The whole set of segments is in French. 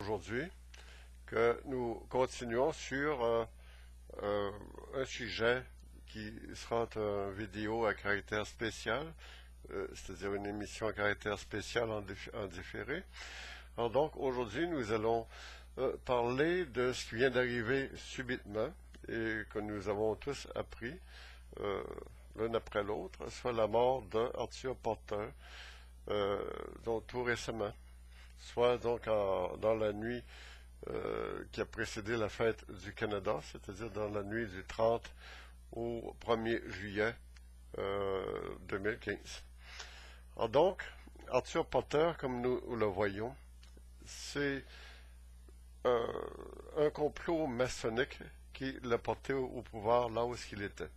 Aujourd'hui que nous continuons sur un sujet qui sera une vidéo à caractère spécial, c'est-à-dire une émission à caractère spécial en différé. Alors donc aujourd'hui nous allons parler de ce qui vient d'arriver subitement et que nous avons tous appris l'un après l'autre, soit la mort d'Arthur Porter, donc tout récemment, soit donc dans la nuit qui a précédé la fête du Canada, c'est-à-dire dans la nuit du 30 au 1er juillet 2015. Alors donc, Arthur Porter, comme nous le voyons, c'est un complot maçonnique qui l'a porté au pouvoir là où il était.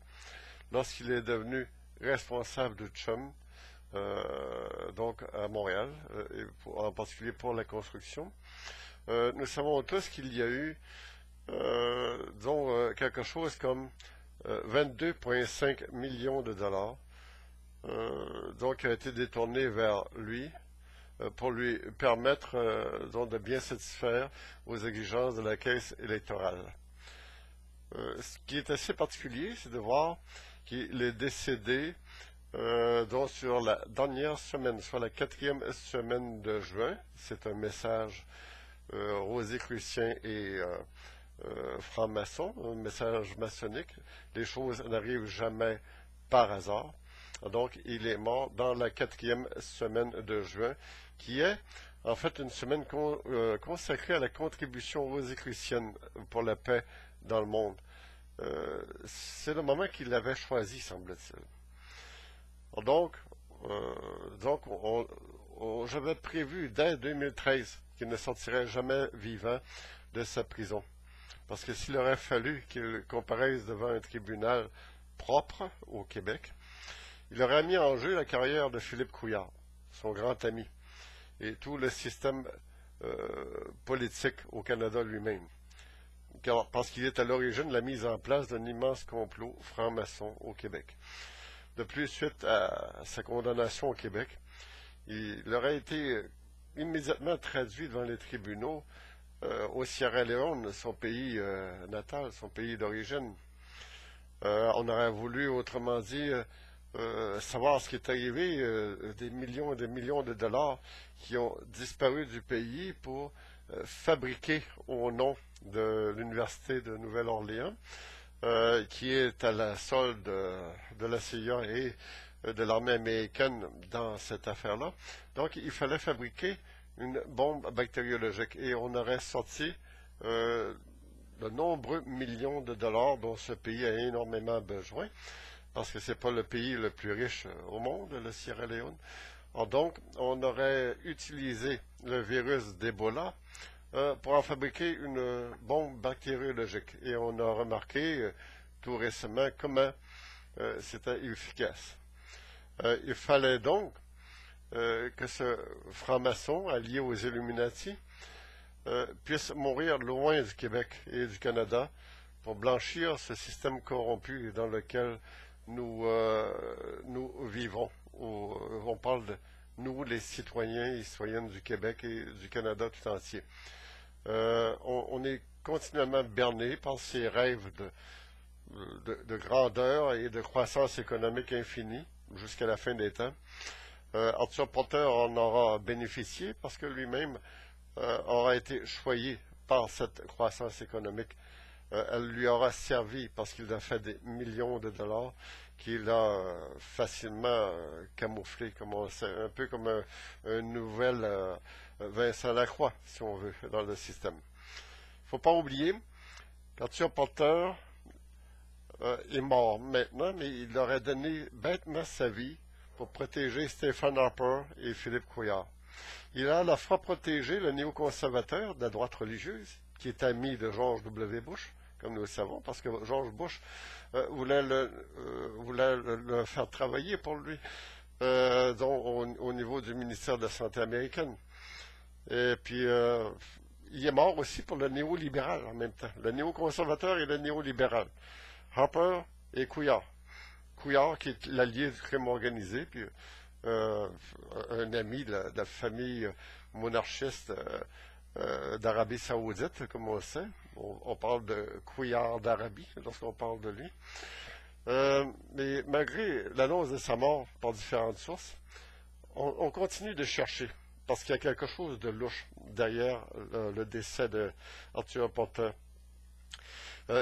Lorsqu'il est devenu responsable du CHUM, donc à Montréal, en particulier pour la construction, nous savons tous qu'il y a eu, quelque chose comme 22,5 millions de dollars, qui a été détourné vers lui pour lui permettre de bien satisfaire aux exigences de la caisse électorale. Ce qui est assez particulier, c'est de voir qu'il est décédé sur la dernière semaine, soit la 4e semaine de juin. C'est un message rosicrucien et franc-maçon, un message maçonnique. Les choses n'arrivent jamais par hasard. Donc, il est mort dans la 4e semaine de juin, qui est en fait une semaine consacrée à la contribution rosicrucienne pour la paix dans le monde. C'est le moment qu'il avait choisi, semble-t-il. Donc, j'avais prévu dès 2013 qu'il ne sortirait jamais vivant de sa prison. Parce que s'il aurait fallu qu'il comparaisse devant un tribunal propre au Québec, il aurait mis en jeu la carrière de Philippe Couillard, son grand ami, et tout le système politique au Canada lui-même. Parce qu'il est à l'origine de la mise en place d'un immense complot franc-maçon au Québec. De plus, suite à sa condamnation au Québec, il aurait été immédiatement traduit devant les tribunaux au Sierra Leone, son pays natal, son pays d'origine. On aurait voulu, autrement dit, savoir ce qui est arrivé, des millions et des millions de dollars qui ont disparu du pays pour fabriquer au nom de l'Université de Nouvelle-Orléans, qui est à la solde de la CIA et de l'armée américaine dans cette affaire-là. Donc, il fallait fabriquer une bombe bactériologique et on aurait sorti de nombreux millions de dollars dont ce pays a énormément besoin, parce que ce n'est pas le pays le plus riche au monde, le Sierra Leone. Alors donc, on aurait utilisé le virus d'Ebola pour en fabriquer une bombe bactériologique. Et on a remarqué tout récemment comment c'était efficace. Il fallait donc que ce franc-maçon, allié aux Illuminati, puisse mourir loin du Québec et du Canada pour blanchir ce système corrompu dans lequel nous vivons. On parle de nous, les citoyens et citoyennes du Québec et du Canada tout entier. On est continuellement berné par ces rêves de grandeur et de croissance économique infinie jusqu'à la fin des temps. Arthur Porter en aura bénéficié parce que lui-même aura été choyé par cette croissance économique. Elle lui aura servi parce qu'il a fait des millions de dollars qu'il a facilement camouflé, comme on sait, un peu comme un nouvel Vincent Lacroix, si on veut, dans le système. Il ne faut pas oublier qu'Arthur Porter est mort maintenant, mais il aurait donné bêtement sa vie pour protéger Stephen Harper et Philippe Couillard. Il a à la fois protégé le néoconservateur de la droite religieuse, qui est ami de George W. Bush, comme nous le savons, parce que George Bush voulait le faire travailler pour lui, au niveau du ministère de la Santé américaine. Et puis, il est mort aussi pour le néolibéral en même temps, le néoconservateur et le néolibéral. Harper et Couillard. Couillard, qui est l'allié du crime organisé, puis un ami de la famille monarchiste d'Arabie Saoudite, comme on le sait. On parle de Couillard d'Arabie lorsqu'on parle de lui. Mais malgré l'annonce de sa mort par différentes sources, on continue de chercher parce qu'il y a quelque chose de louche derrière le décès de Arthur Porter.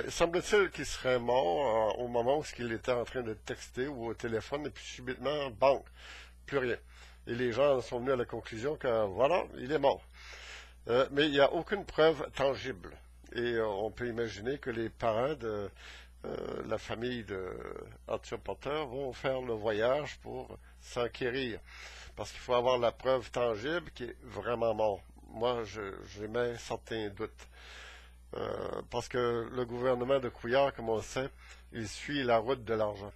Semble-t-il qu'il serait mort au moment où il était en train de texter ou au téléphone et puis subitement, bang, plus rien. Et les gens sont venus à la conclusion que voilà, il est mort. Mais il n'y a aucune preuve tangible. Et on peut imaginer que les parents de la famille de Arthur Porter vont faire le voyage pour s'enquérir. Parce qu'il faut avoir la preuve tangible qui est vraiment mort. Moi, j'émets certains doutes. Parce que le gouvernement de Couillard, comme on le sait, il suit la route de l'argent.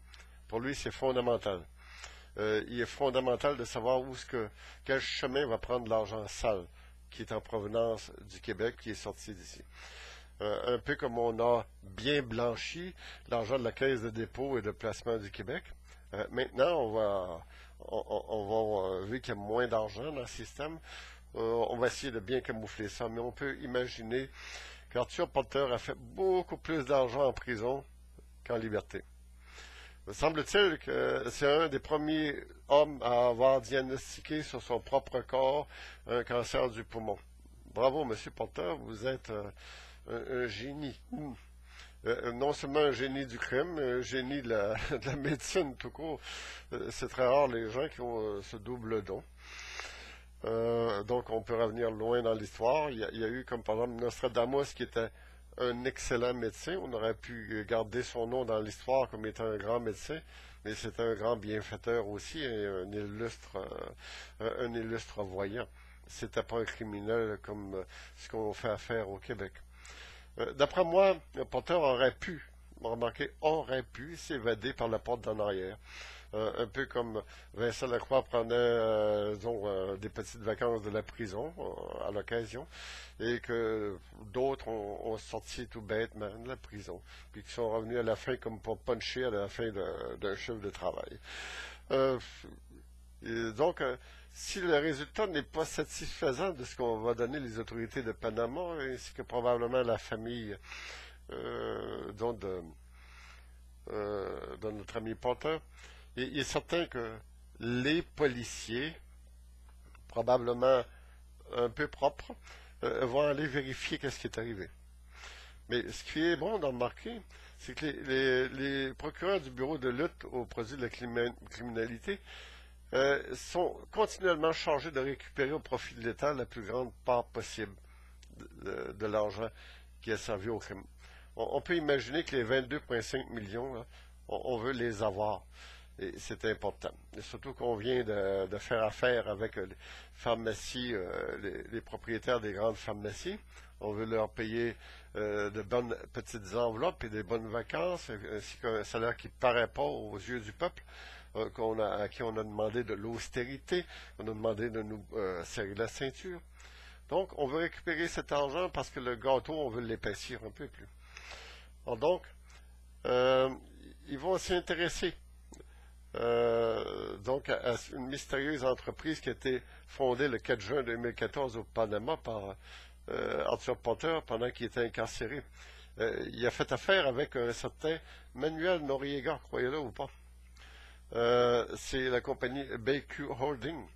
Pour lui, c'est fondamental. Il est fondamental de savoir quel chemin va prendre l'argent sale qui est en provenance du Québec, qui est sorti d'ici. Un peu comme on a bien blanchi l'argent de la Caisse de dépôt et de placement du Québec. Maintenant, vu qu'il y a moins d'argent dans le système, on va essayer de bien camoufler ça, mais on peut imaginer qu'Arthur Porter a fait beaucoup plus d'argent en prison qu'en liberté. Semble-t-il que c'est un des premiers hommes à avoir diagnostiqué sur son propre corps un cancer du poumon. Bravo, M. Porter, vous êtes un génie. Non seulement un génie du crime, mais un génie de la médecine tout court. C'est très rare les gens qui ont ce double don. Donc on peut revenir loin dans l'histoire. Il y a eu comme par exemple Nostradamus qui était un excellent médecin. On aurait pu garder son nom dans l'histoire comme étant un grand médecin, mais c'était un grand bienfaiteur aussi et un illustre voyant. C'était pas un criminel comme ce qu'on fait affaire au Québec. D'après moi, Porter aurait pu s'évader par la porte d'en arrière. Un peu comme Vincent Lacroix prenait des petites vacances de la prison à l'occasion, et que d'autres ont sorti tout bêtement de la prison, puis qui sont revenus à la fin comme pour puncher à la fin d'un chiffre de travail. Donc, si le résultat n'est pas satisfaisant de ce qu'on va donner les autorités de Panama, ainsi que probablement la famille de notre ami Porter, il est certain que les policiers, probablement un peu propres, vont aller vérifier qu'est-ce qui est arrivé. Mais ce qui est bon d'en remarquer, c'est que les procureurs du bureau de lutte aux produits de la criminalité sont continuellement chargés de récupérer au profit de l'État la plus grande part possible de l'argent qui a servi au crime. On peut imaginer que les 22,5 millions, là, on veut les avoir. Et c'est important. Et surtout qu'on vient de faire affaire avec les pharmacies, les propriétaires des grandes pharmacies. On veut leur payer de bonnes petites enveloppes et des bonnes vacances, ainsi qu'un salaire qui ne paraît pas aux yeux du peuple, à qui on a demandé de l'austérité, on a demandé de nous serrer la ceinture. Donc, on veut récupérer cet argent parce que le gâteau, on veut l'épaissir un peu plus. Alors donc, ils vont s'y intéresser. À une mystérieuse entreprise qui a été fondée le 4 juin 2014 au Panama par Arthur Porter pendant qu'il était incarcéré. Il a fait affaire avec un certain Manuel Noriega, croyez-le ou pas. C'est la compagnie BQ Holding,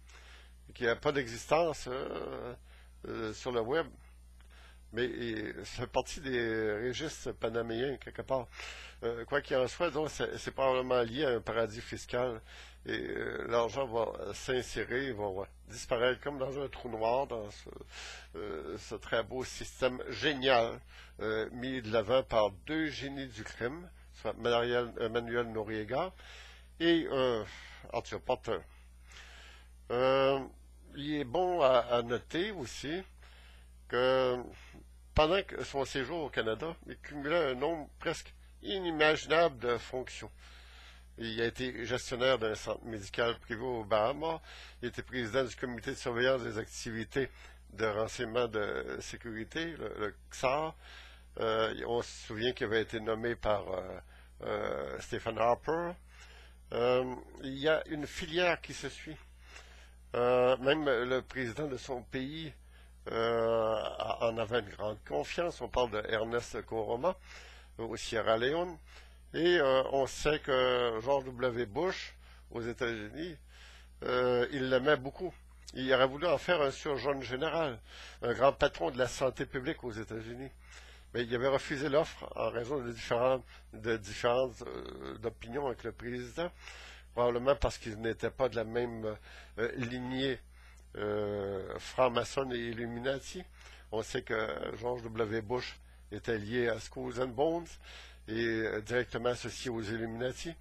qui n'a pas d'existence sur le web, mais il fait partie des registres panaméens quelque part. Quoi qu'il en soit, donc c'est probablement lié à un paradis fiscal et l'argent va s'insérer, va disparaître comme dans un trou noir dans ce très beau système génial mis de l'avant par deux génies du crime, soit Manuel Noriega et Arthur Porter. Il est bon à noter aussi que pendant son séjour au Canada, il cumulait un nombre presque inimaginable de fonctions. Il a été gestionnaire d'un centre médical privé aux Bahamas, il était président du comité de surveillance des activités de renseignement de sécurité, le XAR. On se souvient qu'il avait été nommé par Stephen Harper. Il y a une filière qui se suit. Même le président de son pays en avait une grande confiance. On parle de Ernest Koroma au Sierra Leone. Et on sait que George W. Bush, aux États-Unis, il l'aimait beaucoup. Il aurait voulu en faire un surgeon général, un grand patron de la santé publique aux États-Unis. Mais il avait refusé l'offre en raison de différentes opinions avec le président, probablement parce qu'il n'était pas de la même lignée franc-maçonne et Illuminati. On sait que George W. Bush était lié à Skulls and Bones et directement associé aux Illuminati.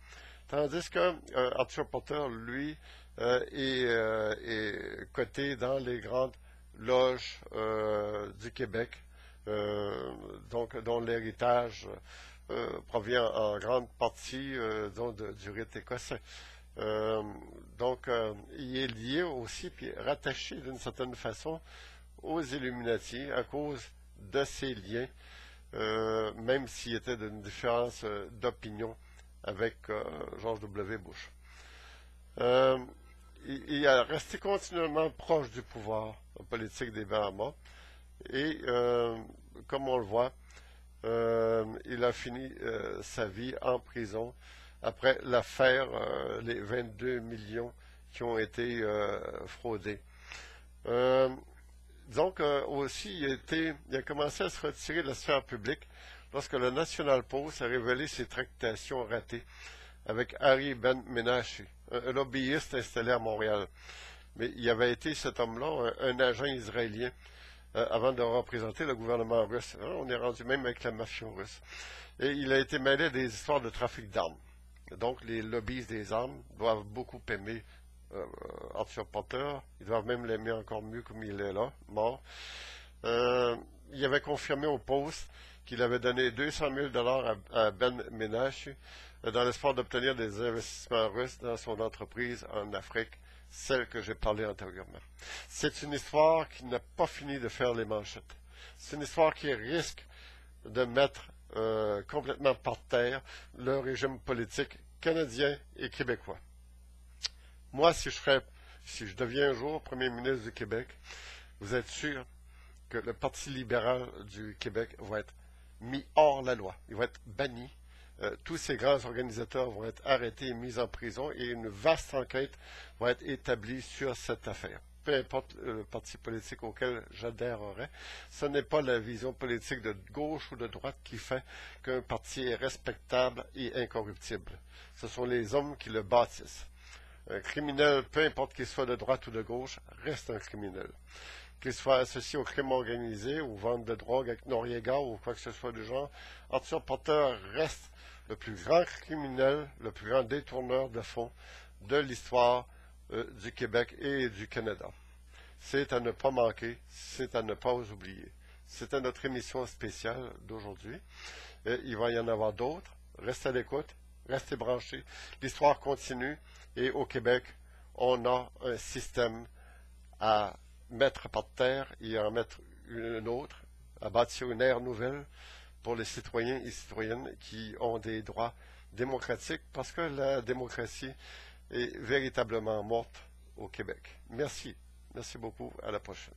Tandis que Arthur Porter, lui, est coté dans les grandes loges du Québec, donc dont l'héritage provient en grande partie du rite écossais. Donc, il est lié aussi, puis rattaché d'une certaine façon aux Illuminati à cause de ses liens, même s'il était d'une différence d'opinion avec George W. Bush. Il a resté continuellement proche du pouvoir politique des Bahamas et, comme on le voit, il a fini sa vie en prison après l'affaire, les 22 millions qui ont été fraudés. Donc, aussi, il a commencé à se retirer de la sphère publique lorsque le National Post a révélé ses tractations ratées avec Harry Ben Menache, un lobbyiste installé à Montréal. Mais il avait été, cet homme-là, un agent israélien avant de représenter le gouvernement russe. On est rendu même avec la mafia russe. Et il a été mêlé à des histoires de trafic d'armes. Donc, les lobbies des armes doivent beaucoup aimer Arthur Porter. Ils doivent même l'aimer encore mieux comme il est là, mort. Il avait confirmé au Post qu'il avait donné 200 000 $ à Ben Menache dans l'espoir d'obtenir des investissements russes dans son entreprise en Afrique, celle que j'ai parlé antérieurement. C'est une histoire qui n'a pas fini de faire les manchettes. C'est une histoire qui risque de mettre complètement par terre le régime politique canadien et québécois. Moi, si je deviens un jour premier ministre du Québec, vous êtes sûr que le Parti libéral du Québec va être mis hors la loi. Il va être banni. Tous ces grands organisateurs vont être arrêtés et mis en prison et une vaste enquête va être établie sur cette affaire. Peu importe le parti politique auquel j'adhérerai, ce n'est pas la vision politique de gauche ou de droite qui fait qu'un parti est respectable et incorruptible. Ce sont les hommes qui le bâtissent. Un criminel, peu importe qu'il soit de droite ou de gauche, reste un criminel. Qu'il soit associé au crime organisé, ou vente de drogue avec Noriega ou quoi que ce soit du genre, Arthur Porter reste le plus grand criminel, le plus grand détourneur de fonds de l'histoire du Québec et du Canada. C'est à ne pas manquer, c'est à ne pas oublier. C'était notre émission spéciale d'aujourd'hui. Il va y en avoir d'autres. Restez à l'écoute, restez branchés. L'histoire continue et au Québec, on a un système à mettre par terre et à en mettre une autre, à bâtir une ère nouvelle pour les citoyens et citoyennes qui ont des droits démocratiques parce que la démocratie est véritablement morte au Québec. Merci. Merci beaucoup. À la prochaine.